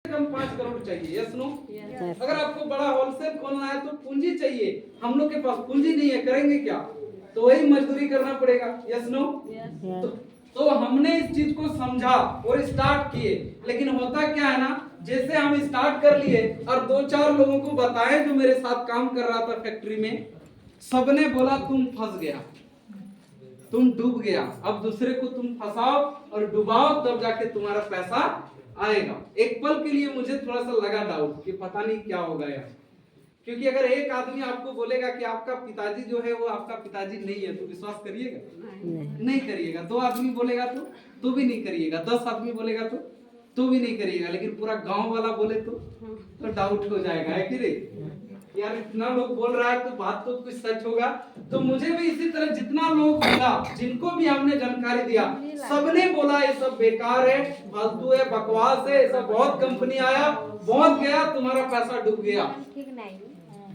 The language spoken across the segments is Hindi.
कम 5 करोड़ चाहिए, यस नो? अगर आपको बड़ा होलसेल खोलना है तो पूंजी चाहिए, हम लोग के पास पूंजी नहीं है, करेंगे क्या? तो वही मजदूरी करना पड़ेगा, यस नो? तो हमने इस चीज को समझा और स्टार्ट किए। लेकिन होता क्या है ना, जैसे हम स्टार्ट कर लिए और 2-4 लोगों को बताए जो मेरे साथ काम कर रहा था फैक्ट्री में, सबने बोला तुम फंस गया, तुम डूब गया, अब दूसरे को तुम फंसाओ और डुबाओ तब जाके तुम्हारा पैसा आएगा। एक पल के लिए मुझे थोड़ा सा लगा डाउट कि पता नहीं क्या होगा यार, क्योंकि अगर एक आदमी आपको बोलेगा कि आपका पिताजी जो है वो आपका पिताजी नहीं है तो विश्वास करिएगा? नहीं करिएगा। 2 आदमी बोलेगा तो भी नहीं करिएगा। 10 आदमी बोलेगा तो भी नहीं करिएगा। लेकिन पूरा गांव वाला बोले तो डाउट हो जाएगा, है कि नहीं? यार इतना लोग बोल रहा है तो बात तो कुछ सच होगा। तो मुझे भी इसी तरह जितना लोग मिला, जिनको भी हमने जानकारी दिया, सबने बोला ये सब बेकार है, फालतू है, बकवास है, ऐसा बहुत कंपनी आया, बहुत गया, तुम्हारा पैसा डूब गया।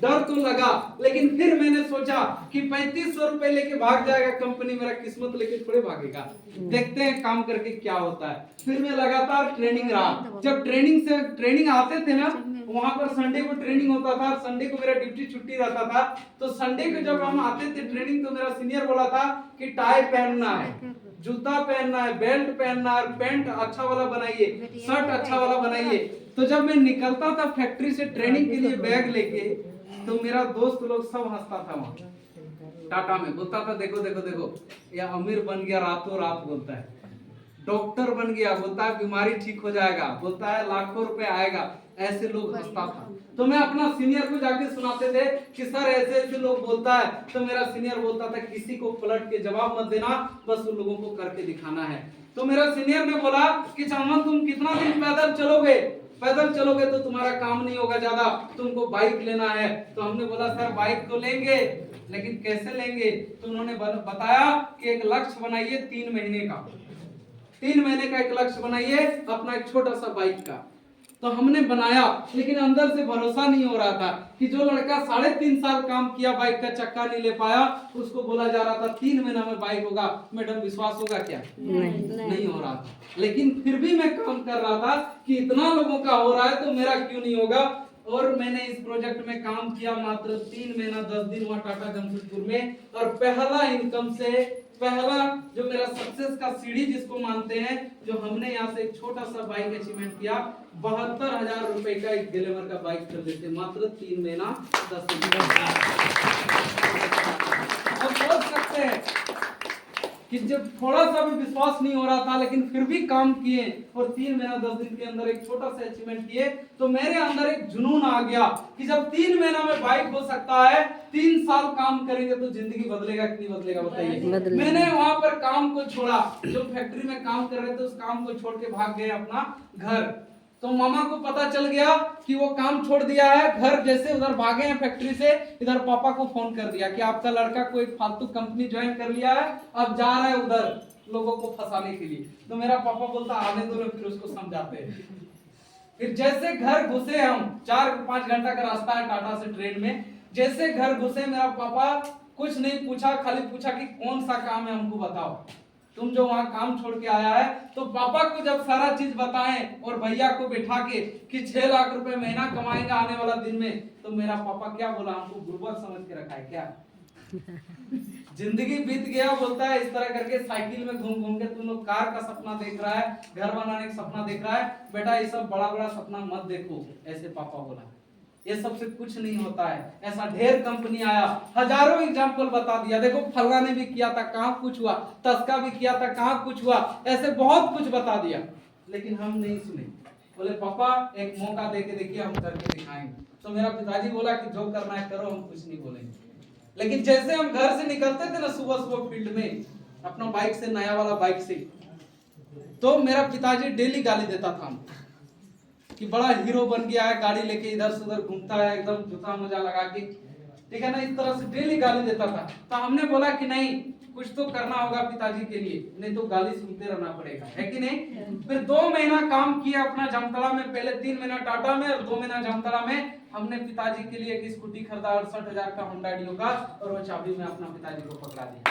डर तो लगा, लेकिन फिर मैंने सोचा कि 3500 रुपए लेके भाग जाएगा कंपनी, मेरा किस्मत लेके थोड़े भागेगा, देखते हैं काम करके क्या होता है। फिर मैं लगातार ट्रेनिंग रहा। जब ट्रेनिंग आते थे ना, वहां पर संडे को ट्रेनिंग होता था, संडे को मेरा ड्यूटी छुट्टी रहता था, तो संडे को जब हम आते थे ट्रेनिंग, तो मेरा सीनियर बोला था कि टाई पहनना है, जूता पहनना है, बेल्ट पहनना है, पैंट अच्छा वाला बनाइए, शर्ट अच्छा वाला बनाइए। तो जब मैं निकलता था फैक्ट्री से ट्रेनिंग के लिए बैग लेके, तो मेरा दोस्त लोग सब हंसता था वहां टाटा में, बोलता था देखो देखो देखो, ये अमीर बन गया रातों रात, बोलता है डॉक्टर बन गया, बोलता है बीमारी ठीक हो जाएगा, बोलता है लाखों रुपए आएगा, ऐसे लोग हंसता था। तो मैं अपना सीनियर को जाके सुनाते थे कि सर ऐसे ऐसे लोग बोलता है, तो मेरा सीनियर बोलता था किसी को पलट के जवाब मत देना, बस उन लोगों को करके दिखाना है। तो मेरा सीनियर ने बोला कि चमन तुम कितना दिन पैदल चलोगे, पैदल चलोगे तो तुम्हारा काम नहीं होगा ज्यादा, तुमको बाइक लेना है। तो हमने बोला सर बाइक तो लेंगे, लेकिन कैसे लेंगे? तो उन्होंने बताया कि एक लक्ष्य बनाइए 3 महीने का, 3 महीने का एक लक्ष्य बनाइए अपना एक छोटा सा बाइक का। तो हमने बनाया, लेकिन अंदर से भरोसा नहीं हो रहा था कि जो लड़का 3.5 साल काम किया बाइक का चक्का नहीं ले पाया, उसको बोला जा रहा था 3 महीना में बाइक होगा। मैडम विश्वास होगा क्या? नहीं हो रहा था। लेकिन फिर भी मैं काम कर रहा था कि इतना लोगों का हो रहा है तो मेरा क्यों नहीं होगा। और मैंने इस प्रोजेक्ट में काम किया मात्र 3 महीना 10 दिन वहां टाटा जमशेदपुर में, और पहला इनकम से पहला जो मेरा सक्सेस का सीढ़ी जिसको मानते हैं, जो हमने यहाँ से एक छोटा सा बाइक अचीवमेंट किया, 72,000 रुपए का एक ग्लैमर का बाइक खरीदे थे मात्र 3 महीना 10 दिन। अब सोच सकते हैं कि जब थोड़ा सा भी विश्वास नहीं हो रहा था, लेकिन फिर भी काम किए और 3 महीना 10 दिन के अंदर एक छोटा सा अचीवमेंट किए, तो मेरे अंदर एक जुनून आ गया कि जब 3 महीना में बाइक हो सकता है, 3 साल काम करेंगे तो जिंदगी बदलेगा कि नहीं बदलेगा बताइए। मैंने वहां पर काम को छोड़ा, जो फैक्ट्री में काम कर रहे थे उस काम को छोड़ के भाग गए अपना घर। तो मामा को पता चल गया कि वो काम छोड़ दिया है, घर जैसे उधर भागे हैं फैक्ट्री से, इधर पापा को फोन कर दिया कि आपका लड़का कोई फालतू कंपनी ज्वाइन कर लिया है, अब जा रहा है उधर लोगों को फंसाने के लिए। तो मेरा पापा बोलता आने दो, फिर उसको समझाते हैं। फिर जैसे घर घुसे हम, 4-5 घंटा का रास्ता है टाटा से ट्रेन में, जैसे घर घुसे मेरा पापा कुछ नहीं पूछा, खाली पूछा कि कौन सा काम है हमको बताओ, तुम जो वहां काम छोड़ के आया है। तो पापा को जब सारा चीज बताएं और भैया को बैठा के कि 6 लाख रुपए महीना कमाएंगे आने वाला दिन में, तो मेरा पापा क्या बोला, हमको गुरुवर समझ के रखा है क्या? जिंदगी बीत गया, बोलता है इस तरह करके साइकिल में घूम घूम के तुम लोग कार का सपना देख रहा है, घर बनाने का सपना देख रहा है, बेटा ये सब बड़ा बड़ा सपना मत देखो, ऐसे पापा बोला। ये सबसे कुछ नहीं होता है, ऐसा ढेर कंपनी आया, हजारों एग्जाम्पल बता दिया, देखो फल्ला ने भी किया था कहां कुछ हुआ, तस्का भी किया था कहां कुछ हुआ, ऐसे बहुत कुछ बता दिया, लेकिन हम नहीं सुने। बोले पापा एक मौका देके देखिए, हम करके दिखाएंगे। तो मेरा पिताजी बोला कि जो करना है करो, हम कुछ नहीं बोलेंगे। लेकिन जैसे हम घर से निकलते थे ना सुबह सुबह फील्ड में अपना बाइक से, नया वाला बाइक से, तो मेरा पिताजी डेली गाली देता था कि बड़ा हीरो बन गया है, गाड़ी लेके इधर से उधर घूमता है, एकदम जूता मोजा लगा के, ठीक है ना, इस तरह से डेली गाली देता था। तो हमने बोला कि नहीं, कुछ तो करना होगा पिताजी के लिए, नहीं तो गाली सुनते रहना पड़ेगा, है कि नहीं। फिर 2 महीना काम किया अपना जामताड़ा में, पहले 3 महीना टाटा में और 2 महीना जामताड़ा में। हमने पिताजी के लिए एक स्कूटी खरीदा 68,000 का होंडा डियो का, और वो चाबी में अपना पिताजी को पकड़ा दिया।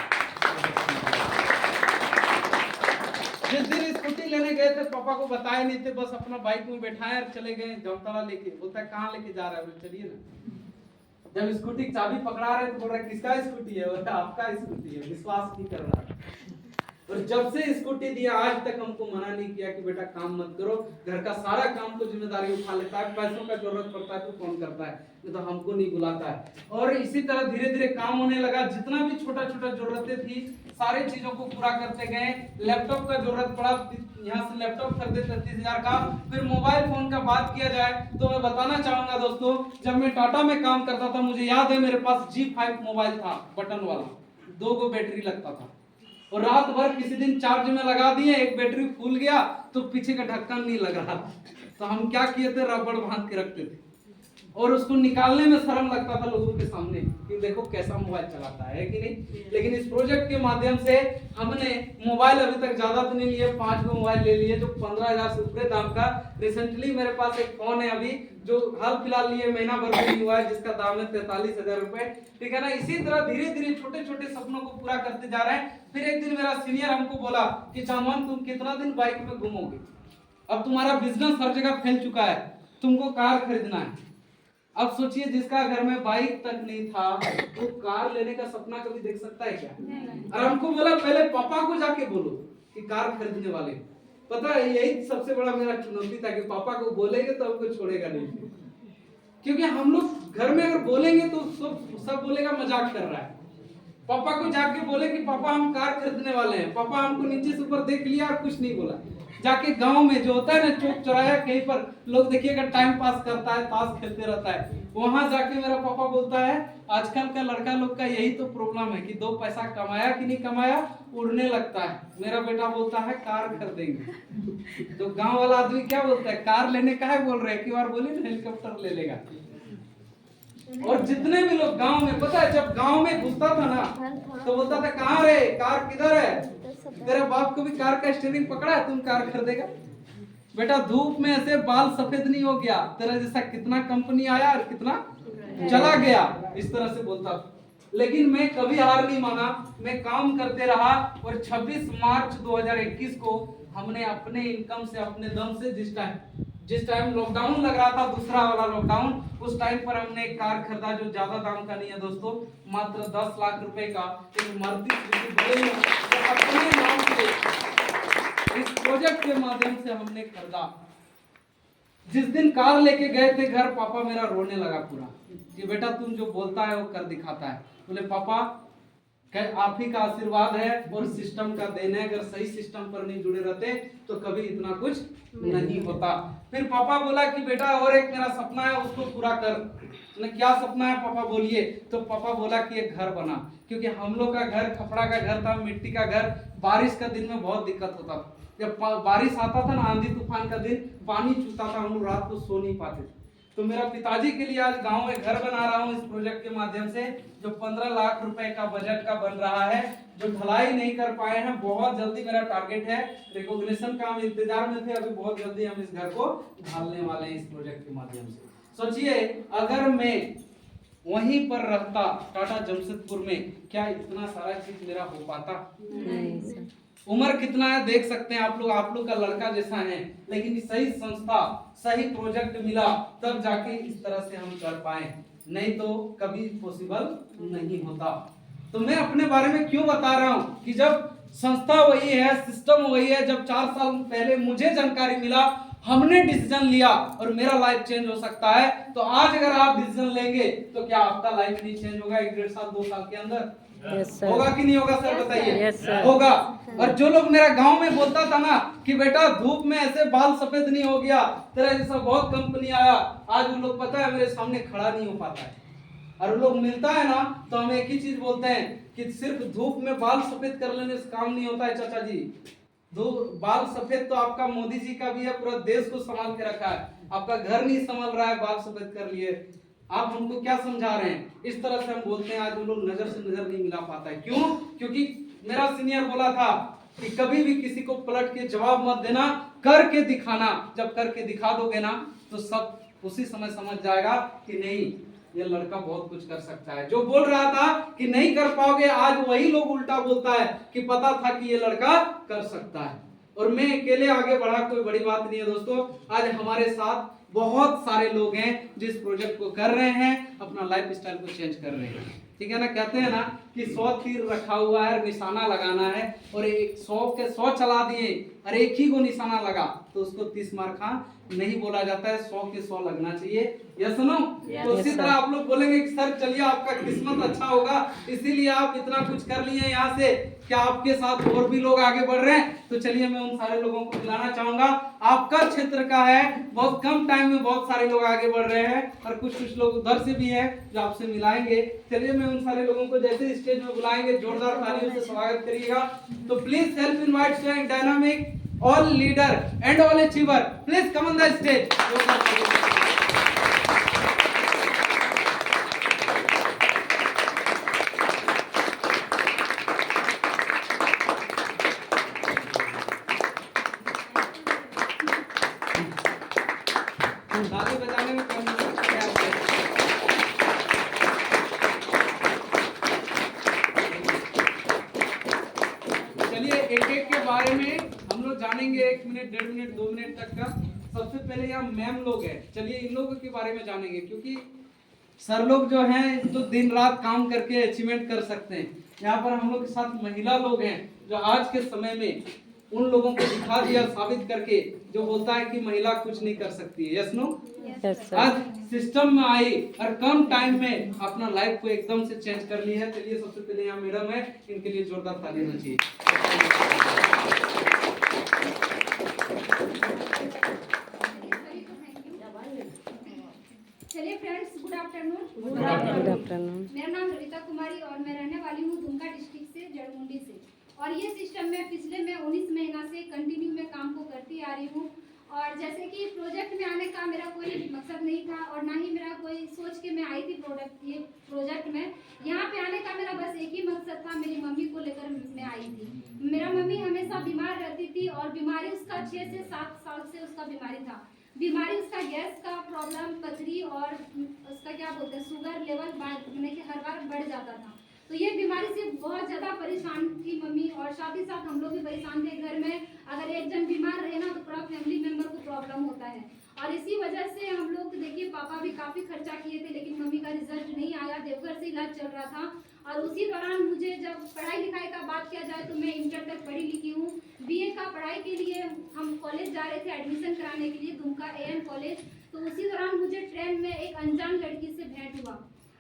जिस दिन स्कूटी लेने गए थे पापा को बताए नहीं थे, बस अपना बाइक में बैठाए और चले गए जामताड़ा लेके। बोलता है कहाँ लेके जा रहा है? बोले चलिए ना। जब स्कूटी की चाबी पकड़ा रहे तो बोल रहा है किसका स्कूटी है? बोला आपका स्कूटी है। विश्वास नहीं कर रहा। और जब से स्कूटी दिया आज तक हमको मना नहीं किया कि बेटा काम मत करो, घर का सारा काम तो जिम्मेदारी उठा लेता है, पैसों का जरूरत पड़ता है तो फोन करता है, नहीं तो हमको नहीं बुलाता है। और इसी तरह धीरे धीरे काम होने लगा। जितना भी छोटा छोटा जरूरतें थी सारी चीजों को पूरा करते गए। लैपटॉप का जरूरत पड़ा, यहाँ से लैपटॉप खरीदे 33,000 का। फिर मोबाइल फोन का बात किया जाए तो मैं बताना चाहूंगा दोस्तों, जब मैं टाटा में काम करता था मुझे याद है मेरे पास G5 मोबाइल था, बटन वाला, 2 गो बैटरी लगता था। और रात भर किसी दिन चार्ज में लगा दिए, एक बैटरी फूल गया तो पीछे का ढक्कन नहीं लग रहा, तो हम क्या किए थे, रबड़ बांध के रखते थे। और उसको निकालने में शर्म लगता था लोगों के सामने कि देखो कैसा मोबाइल चलाता है कि नहीं। लेकिन इस प्रोजेक्ट के माध्यम से हमने मोबाइल अभी तक ज्यादा तो नहीं लिए, 5 गो मोबाइल ले लिए जो 15,000 से ऊपर दाम का। रिसेंटली मेरे पास एक फोन है अभी जो हाल फिलहाल लिए, महीना भर भी हुआ है, जिसका दाम है 43,000 रुपए, ठीक है ना। इसी तरह धीरे धीरे छोटे छोटे सपनों को पूरा करते जा रहे हैं। फिर एक दिन मेरा सीनियर हमको बोला कि चामान तुम कितना दिन बाइक में घूमोगे, अब तुम्हारा बिजनेस हर जगह फैल चुका है, तुमको कार खरीदना है। अब सोचिए जिसका घर में बाइक तक नहीं था वो कार लेने का सपना कभी देख सकता है क्या? और हमको बोला पहले पापा को जाके बोलो कि कार खरीदने वाले। पता है यही सबसे बड़ा मेरा चुनौती था कि पापा को बोलेंगे तो हमको छोड़ेगा नहीं, क्योंकि हम लोग घर में अगर बोलेंगे तो सब बोलेगा मजाक कर रहा है। पापा को जाके बोले कि पापा हम कार खरीदने वाले हैं, पापा हमको नीचे से ऊपर देख लिया और कुछ नहीं बोला। जाके गांव में जो होता है ना चौक चौराहा कहीं पर लोग देखिएगा टाइम पास करता है, ताश खेलते रहता है, वहां जाके मेरा पापा बोलता है आजकल का लड़का लोग का यही तो प्रॉब्लम है कि 2 पैसा कमाया कि नहीं कमाया उड़ने लगता है। मेरा बेटा बोलता है कार खरीदेंगे। तो गांव वाला आदमी क्या बोलता है, कार लेने का है बोल रहे हैं, कि बार बोली ना हेलीकॉप्टर ले लेगा। और जितने भी लोग गांव में, पता है जब गांव में घुसता था ना तो बोलता था कहाँ रे, कार किधर है, तेरे बाप को भी कार का स्टीयरिंग पकड़ा है, तुम कार खरीदेगा। बेटा धूप में ऐसे बाल सफेद नहीं हो गया, तेरा जैसा कितना कंपनी आया और कितना चला गया, इस तरह से बोलता था। लेकिन मैं कभी हार नहीं माना, मैं काम करते रहा। और 26 मार्च 2021 को हमने अपने इनकम से, अपने दम से, जिस टाइम लॉकडाउन लग रहा था, दूसरा वाला लॉकडाउन, उस टाइम पर हमने एक कार खरीदा जो ज्यादा दाम का नहीं है दोस्तों, मात्र 10 लाख रुपए का एक मारुति सुजुकी बलेनो अपने नाम से इस प्रोजेक्ट के माध्यम से हमने खरीदा। जिस दिन कार लेके गए थे घर, पापा मेरा रोने लगा पूरा कि बेटा तुम जो बोलता है वो कर दिखाता है। बोले पापा आप ही का आशीर्वाद है और सिस्टम का देन है, अगर सही सिस्टम पर नहीं जुड़े रहते तो कभी इतना कुछ नहीं होता। फिर पापा बोला कि बेटा और एक मेरा सपना है उसको पूरा कर। ना क्या सपना है पापा बोलिए? तो पापा बोला कि एक घर बना, क्योंकि हम लोग का घर खपड़ा का घर था, मिट्टी का घर। बारिश का दिन में बहुत दिक्कत होता था, जब बारिश आता था ना, आंधी तूफान का दिन, पानी चूता था, हम लोग रात को सो नहीं पाते थे। तो मेरा पिताजी के लिए आज गांव में घर बना रहा हूं इस प्रोजेक्ट के माध्यम से, जो 15 लाख रुपए का बजट का बन रहा है, जो ढलाई नहीं कर पाए हैं। बहुत जल्दी मेरा टारगेट है, रिकॉग्निशन का हम इंतजार में थे, अभी बहुत जल्दी हम इस घर को ढालने वाले हैं इस प्रोजेक्ट के माध्यम से। सोचिए अगर मैं वहीं पर रहता टाटा जमशेदपुर में, क्या इतना सारा चीज मेरा हो पाता? नहीं। उम्र कितना है देख सकते हैं आप लोग का लड़का जैसा है, लेकिन सही संस्था, सही प्रोजेक्ट मिला तब जाके इस तरह से हम कर पाए, नहीं तो कभी पॉसिबल नहीं होता। तो मैं अपने बारे में क्यों बता रहा हूँ कि जब संस्था वही है, सिस्टम वही है, जब 4 साल पहले मुझे जानकारी मिला, हमने डिसीजन लिया और मेरा लाइफ चेंज हो सकता है, तो आज अगर आप डिसीजन लेंगे तो क्या आपका लाइफ नहीं चेंज होगा 1-1.5 साल 2 साल के अंदर? होगा कि नहीं होगा सर बताइए? होगा। और जो लोग मेरा गांव में बोलता था ना कि बेटा धूप में ऐसे बाल सफेद नहीं हो गया, तेरा जैसा बहुत कंपनी आया, आज वो लोग पता है मेरे सामने खड़ा नहीं हो पाता है। और लोग मिलता है ना तो हम एक ही चीज बोलते हैं कि सिर्फ धूप में बाल सफेद कर लेने से काम नहीं होता है चाचा जी। बाल सफेद तो आपका मोदी जी का भी है, पूरा देश को संभाल के रखा है, आपका घर नहीं संभाल रहा है, बाल सफेद कर लिए। आप हमको क्या समझा रहे हैं? इस तरह से हम बोलते हैं, आज वो लोग नजर से नजर नहीं मिला पाता है। क्यों? क्योंकि मेरा सीनियर बोला था कि कभी भी किसी को पलट के जवाब मत देना, करके दिखाना। जब करके दिखा दोगे ना तो सब उसी समय समझ जाएगा कि नहीं ये लड़का बहुत कुछ कर सकता है। जो बोल रहा था कि नहीं कर पाओगे, आज वही लोग उल्टा बोलता है कि पता था कि ये लड़का कर सकता है। और मैं अकेले आगे बढ़ा कोई बड़ी बात नहीं है दोस्तों। आज हमारे साथ बहुत सारे लोग हैं जिस प्रोजेक्ट को कर रहे हैं, अपना लाइफ स्टाइल को चेंज कर रहे हैं। ठीक है ना, कहते हैं ना कि 100 तीर रखा हुआ है, निशाना लगाना है, और एक 100 के 100 चला दिए और एक ही को निशाना लगा तो उसको 30 मार खा नहीं बोला जाता है, 100 के 100 लगना चाहिए। Yes no? तो इसी तरह आप लोग बोलेंगे कि सर चलिए आपका किस्मत अच्छा होगा इसीलिए आप इतना कुछ कर लिए यहाँ से, क्या आपके साथ और भी लोग आगे बढ़ रहे हैं? तो चलिए मैं उन सारे लोगों को बुलाना चाहूंगा। आपका क्षेत्र का है, बहुत कम टाइम में बहुत सारे लोग आगे बढ़ रहे हैं और कुछ लोग उधर से भी हैं जो आपसे मिलाएंगे। चलिए मैं उन सारे लोगों को जैसे स्टेज में बुलाएंगे जोरदार तालियों से स्वागत करिएगा। तो please help invite student dynamic all leader and all achiever, please come on the stage. ताली बजाने में कम चलिए एक एक के बारे में हम लोग जानेंगे, 1 मिनट 1.5 मिनट 2 मिनट तक का। सबसे पहले यहाँ मैम लोग हैं, चलिए इन लोगों के बारे में जानेंगे, क्योंकि सर लोग जो हैं जो दिन रात काम करके अचीवमेंट कर सकते हैं। यहाँ पर हम लोग के साथ महिला लोग हैं जो आज के समय में उन लोगों को दिखा दिया साबित करके जो बोलता है कि महिला कुछ नहीं कर सकती है। Yes no? आज सिस्टम में आई और कम टाइम में अपना लाइफ को एकदम से चेंज कर ली है। चलिए सबसे पहले यहाँ मैडम है, इनके लिए जोरदार ताली होनी चाहिए। चलिए फ्रेंड्स, गुड आफ्टरनून। मेरा नाम रविता कुमारी और मैं रहने वाली हूँ दुमका डिस्ट्रिक्ट से, जड़मुंडी से। और ये सिस्टम में पिछले मैं 19 महीना से कंटिन्यू में काम को करती आ रही हूँ। और जैसे कि प्रोजेक्ट में आने का मेरा कोई मकसद नहीं था और ना ही मेरा कोई सोच के मैं आई थी प्रोजेक्ट में। यहाँ पे आने का मेरा बस एक ही मकसद था, मेरी मम्मी को लेकर मैं आई थी। मेरा मम्मी हमेशा बीमार रहती थी और बीमारी उसका 6 से 7 साल से उसका बीमारी था। बीमारी उसका गैस का प्रॉब्लम, पथरी और उसका क्या बोलते हैं शुगर लेवल हर बार बढ़ जाता था। तो ये बीमारी से बहुत ज़्यादा परेशान थी मम्मी, और साथ ही साथ हम लोग भी परेशान थे। घर में अगर एक जन बीमार रहे ना तो पूरा फैमिली मेंबर को प्रॉब्लम होता है। और इसी वजह से हम लोग देखिए पापा भी काफ़ी खर्चा किए थे, लेकिन मम्मी का रिजल्ट नहीं आया। देवघर से इलाज चल रहा था। और उसी दौरान मुझे जब पढ़ाई लिखाई का बात किया जाए तो मैं इंटर तक पढ़ी लिखी हूँ। बीए का पढ़ाई के लिए हम कॉलेज जा रहे थे एडमिशन कराने के लिए, दुमका एएन कॉलेज। तो उसी दौरान मुझे ट्रेन में एक अनजान लड़की से भेंट हुआ।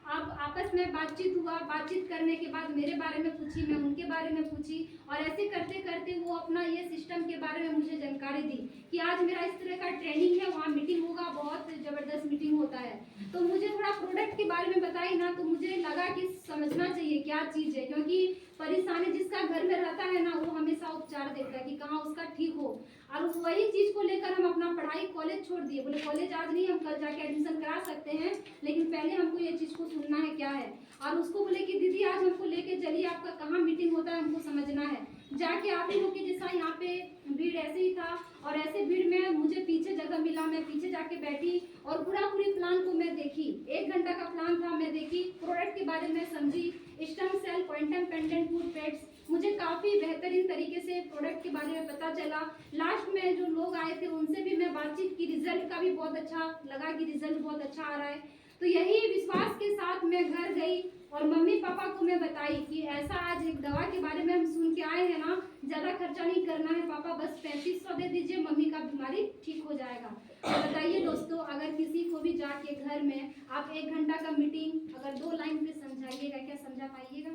अब आपस में बातचीत हुआ। बातचीत करने के बाद मेरे बारे में पूछी, मैं उनके बारे में पूछी, और ऐसे करते करते वो अपना ये सिस्टम के बारे में मुझे जानकारी दी कि आज मेरा इस तरह का ट्रेनिंग है, वहाँ मीटिंग होगा, बहुत ज़बरदस्त मीटिंग होता है। तो मुझे थोड़ा प्रोडक्ट के बारे में बताई ना, तो मुझे लगा कि समझना चाहिए क्या चीज़ है, क्योंकि परेशानी जिसका घर में रहता है ना वो हमेशा उपचार देखता है कि कहाँ उसका ठीक हो। और वही चीज़ को लेकर हम अपना पढ़ाई कॉलेज छोड़ दिए। बोले कॉलेज आज नहीं, हम कल जाके एडमिशन करा सकते हैं, लेकिन पहले हमको ये चीज़ को सुनना है क्या है। और उसको बोले कि दीदी आज हमको लेके चलिए, आपका कहाँ मीटिंग होता है हमको समझना है। जाके आप ही लोग के जैसा यहाँ पे भीड़ ऐसे ही था, और ऐसे भीड़ में मुझे पीछे जगह मिला, मैं पीछे जाके बैठी और पूरी प्लान को मैं देखी। 1 घंटा का प्लान था, मैं देखी, प्रोडक्ट के बारे में समझी, stem cell quantum pendant food pads, मुझे काफ़ी बेहतरीन तरीके से प्रोडक्ट के बारे में पता चला। लास्ट में जो लोग आए थे उनसे भी मैं बातचीत की, रिजल्ट का भी बहुत अच्छा लगा कि रिजल्ट बहुत अच्छा आ रहा है। तो यही विश्वास के साथ मैं घर गई और मम्मी पापा को मैं बताई कि ऐसा आज एक दवा के बारे में हम सुन के आए हैं ना, ज़्यादा खर्चा नहीं करना है पापा, बस 3500 दे दीजिए, मम्मी का बीमारी ठीक हो जाएगा। तो बताइए दोस्तों, अगर किसी को भी जाके घर में आप 1 घंटा का मीटिंग अगर 2 लाइन पे समझाइएगा, क्या समझा पाइएगा?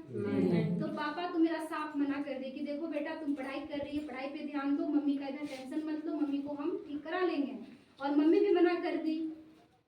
तो पापा तो मेरा साफ मना कर दे कि देखो बेटा तुम पढ़ाई कर रही है, पढ़ाई पे ध्यान दो, मम्मी का इधर टेंशन मत लो, मम्मी को हम ठीक करा लेंगे। और मम्मी भी मना कर दी।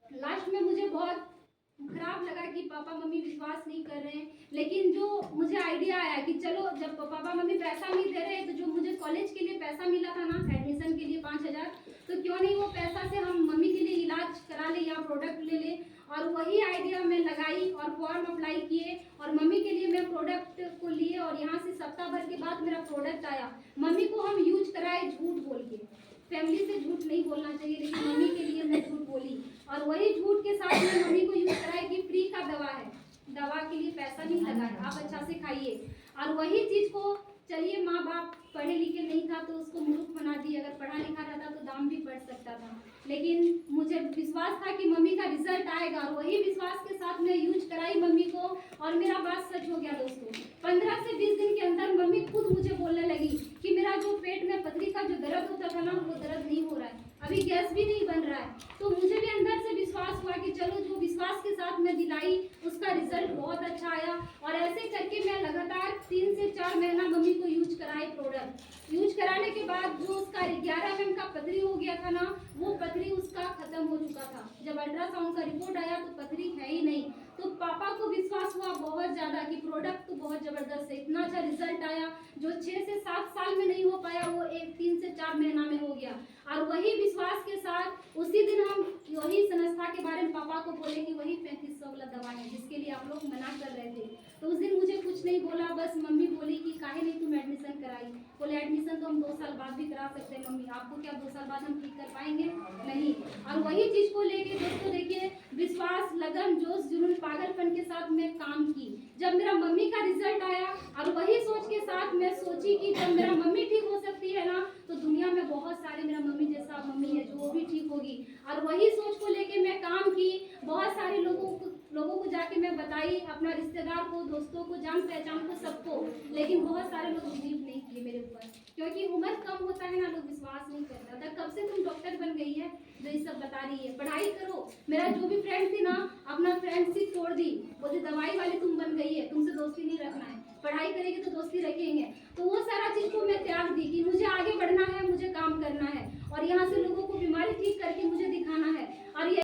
लास्ट में मुझे बहुत खराब लगा कि पापा मम्मी विश्वास नहीं कर रहे हैं, लेकिन जो मुझे आइडिया आया कि चलो जब पापा मम्मी पैसा नहीं दे रहे, तो जो मुझे कॉलेज के लिए पैसा मिला था ना एडमिशन के लिए 5000, तो क्यों नहीं वो पैसा से हम मम्मी के लिए इलाज करा ले या प्रोडक्ट ले ले। और वही आइडिया मैं लगाई और फॉर्म अप्लाई किए और मम्मी के लिए मैं प्रोडक्ट को लिए, और यहाँ से सप्ताह भर के बाद मेरा प्रोडक्ट आया। मम्मी को हम यूज कराए झूठ बोल के, फैमिली से झूठ नहीं बोलना चाहिए, लेकिन मम्मी के लिए मैं झूठ बोली। और वही झूठ के साथ मैं मम्मी को यूज कराया कि फ्री का दवा है, दवा के लिए पैसा नहीं लगा है, आप अच्छा से खाइए। और वही चीज़ को चलिए माँ बाप पढ़े लिखे नहीं था तो उसको मूर्ख बना दी, अगर पढ़ा लिखा रहता तो दाम भी बढ़ सकता था। लेकिन मुझे विश्वास था कि मम्मी का रिजल्ट आएगा और वही विश्वास के साथ मैं यूज कराई मम्मी को और मेरा बात सच हो गया दोस्तों। 15 से 20 दिन के अंदर मम्मी खुद मुझे बोलने लगी कि मेरा जो पेट में पथरी का जो दर्द होता था ना वो दर्द नहीं हो रहा है, अभी गैस भी नहीं बन रहा है। तो मुझे भी अंदर से विश्वास हुआ कि चलो जो विश्वास के साथ मैं दिलाई उसका रिजल्ट बहुत अच्छा आया। और ऐसे करके मैं लगातार 3 से 4 महीना मम्मी को यूज कराई प्रोडक्ट। यूज कराने के बाद जो उसका 11 mm का पथरी हो गया था ना वो पथरी उसका खत्म हो चुका था। जब अल्ट्रासाउंड का रिपोर्ट आया तो पथरी है ही नहीं। तो पापा को विश्वास हुआ बहुत ज्यादा कि प्रोडक्ट तो बहुत जबरदस्त है, इतना अच्छा रिजल्ट आया जो 6 से 7 साल में नहीं हो पाया वो 3 से 4 महीना में हो गया। और वही विश्वास के साथ उसी दिन हम वही संस्था के बारे में पापा को बोले कि वही 3500 वाला दवा है जिसके लिए आप लोग मना कर रहे थे। तो उस दिन मुझे कुछ नहीं बोला, बस मम्मी बोली कि काहे नहीं तुम एडमिशन कराई। बोले एडमिशन तो हम 2 साल बाद भी करा सकते हैं मम्मी, आपको क्या 2 साल बाद हम ठीक कर पाएंगे? नहीं। और वही चीज को लेके दोस्तों देखिए विश्वास, लगन, जोश, जुनून, पागलपन के साथ मैं काम की। जब मेरा मम्मी का रिजल्ट आया और वही सोच के साथ मैं सोची कि जब मेरा मम्मी ठीक हो सकती है ना तो दुनिया में बहुत सारे मेरा मम्मी जैसा मम्मी है जो वो भी ठीक होगी। और वही सोच को लेके मैं काम की। बहुत सारे लोगों को जाके मैं बताई, अपना रिश्तेदार को, दोस्तों को, जान पहचान को, सबको। लेकिन बहुत सारे लोग बिलीव नहीं किए मेरे ऊपर, क्योंकि उम्र कम होता है ना, लोग विश्वास नहीं करता था। कब से तुम डॉक्टर बन गई है जो ये सब बता रही है, पढ़ाई करो। मेरा जो भी फ्रेंड थी ना अपना फ्रेंडशिप छोड़ दी, बोले दवाई वाली तुम बन गई है, तुमसे दोस्ती नहीं रखना है, पढ़ाई करेगी तो दोस्ती रखेंगे। तो वो सारा चीज को मैं त्याग दी कि मुझे आगे बढ़ना है, मुझे काम करना है और यहाँ से लोगों को बीमारी ठीक करके मुझे दिखाना है।